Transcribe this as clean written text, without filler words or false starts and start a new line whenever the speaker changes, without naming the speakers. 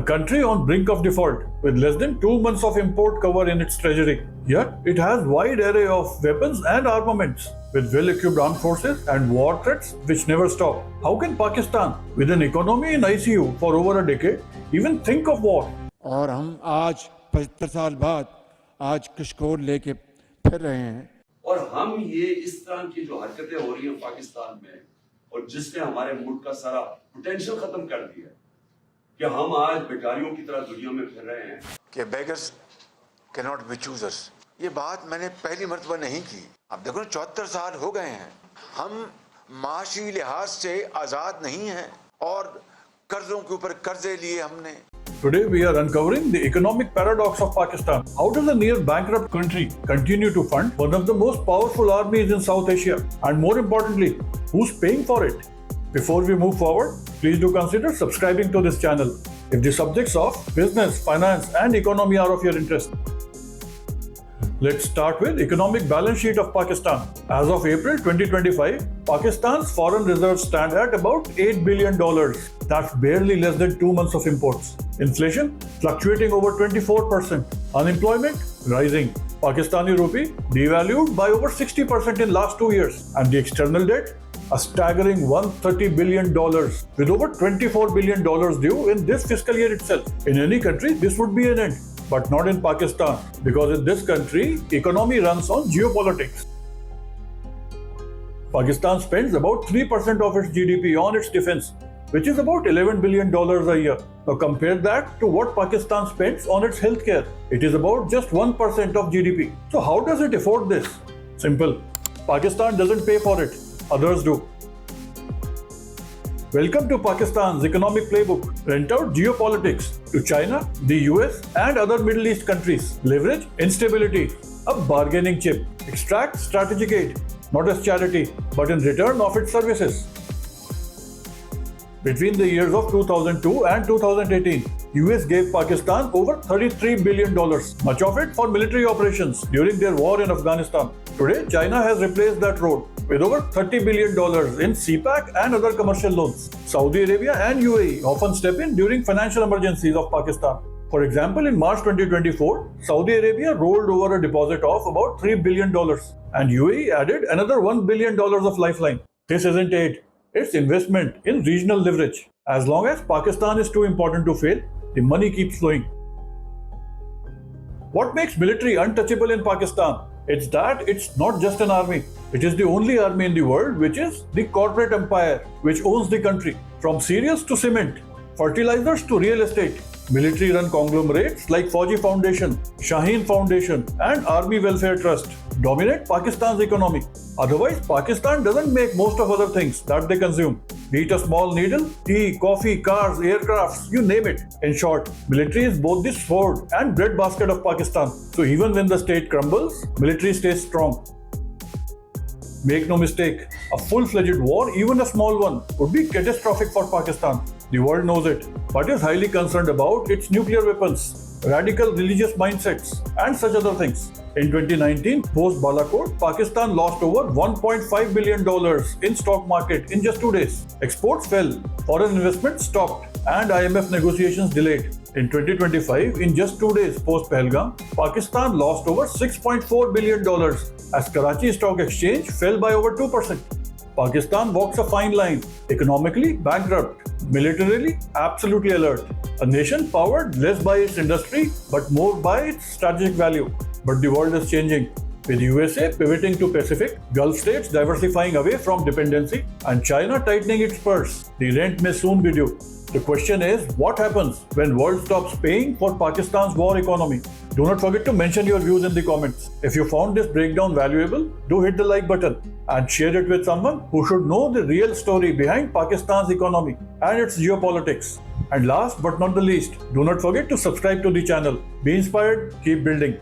a country on brink of default with less than 2 months of import cover in its treasury. Yet, it has wide array of weapons and armaments with well-equipped armed forces and war threats which never stop. How can Pakistan, with an economy in ICU for over a decade, even think of war?
और हम आज 75 साल बाद आज कशकोर लेके फिर रहे हैं
और हम ये इस तरह की जो हरकतें हो रही हैं पाकिस्तान में और जिसने हमारे मुल्क का सारा पोटेंशियल खत्म कर दिया कि हम आज भिखारियों की तरह दुनिया में फिर रहे हैं
कि beggars cannot be choosers। ये बात मैंने पहली मर्तबा नहीं की। अब देखो 74 साल हो गए हैं, हम माशी लिहाज से आजाद नहीं हैं और कर्जों के ऊपर कर्जे लिए हमने।
Today we are uncovering the economic paradox of Pakistan. How does a near bankrupt country continue to fund one of the most powerful armies in South Asia? And more importantly, who's paying for it? Before we move forward, please do consider subscribing to this channel if the subjects of business, finance and economy are of your interest. Let's start with economic balance sheet of Pakistan. As of April 2025, Pakistan's foreign reserves stand at about $8 billion. That's barely less than 2 months of imports. Inflation fluctuating over 24%. Unemployment rising. Pakistani rupee devalued by over 60% in last 2 years. And the external debt, a staggering $130 billion with over $24 billion due in this fiscal year itself. In any country, this would be an end. But not in Pakistan, because in this country, economy runs on geopolitics. Pakistan spends about 3% of its GDP on its defense, which is about $11 billion a year. Now compare that to what Pakistan spends on its healthcare. It is about just 1% of GDP. So how does it afford this? Simple. Pakistan doesn't pay for it. Others do. Welcome to Pakistan's economic playbook. Rent out geopolitics to China, the US and other Middle East countries. Leverage instability, a bargaining chip. Extract strategic aid, not as charity, but in return of its services. Between the years of 2002 and 2018, US gave Pakistan over $33 billion, much of it for military operations during their war in Afghanistan. Today, China has replaced that role with over $30 billion in CPEC and other commercial loans. Saudi Arabia and UAE often step in during financial emergencies of Pakistan. For example, in March 2024, Saudi Arabia rolled over a deposit of about $3 billion and UAE added another $1 billion of lifeline. This isn't aid, it's investment in regional leverage. As long as Pakistan is too important to fail, the money keeps flowing. What makes military untouchable in Pakistan? It's that it's not just an army. It is the only army in the world which is the corporate empire which owns the country. From cereals to cement, fertilizers to real estate, military-run conglomerates like Fauji Foundation, Shaheen Foundation and Army Welfare Trust dominate Pakistan's economy. Otherwise, Pakistan doesn't make most of other things that they consume. Be it a small needle, tea, coffee, cars, aircrafts, you name it. In short, military is both the sword and breadbasket of Pakistan. So even when the state crumbles, military stays strong. Make no mistake, a full-fledged war, even a small one, would be catastrophic for Pakistan. The world knows it, but is highly concerned about its nuclear weapons, radical religious mindsets, and such other things. In 2019, post-Balakot, Pakistan lost over $1.5 billion in stock market in just 2 days. Exports fell, foreign investment stopped, and IMF negotiations delayed. In 2025, in just 2 days post-Pahalgam, Pakistan lost over $6.4 billion as Karachi Stock Exchange fell by over 2%. Pakistan walks a fine line, economically bankrupt, militarily absolutely alert. A nation powered less by its industry but more by its strategic value. But the world is changing, with USA pivoting to Pacific, Gulf states diversifying away from dependency, and China tightening its purse. The rent may soon be due. The question is, what happens when world stops paying for Pakistan's war economy? Do not forget to mention your views in the comments. If you found this breakdown valuable, do hit the like button and share it with someone who should know the real story behind Pakistan's economy and its geopolitics. And last but not the least, do not forget to subscribe to the channel. Be inspired, keep building.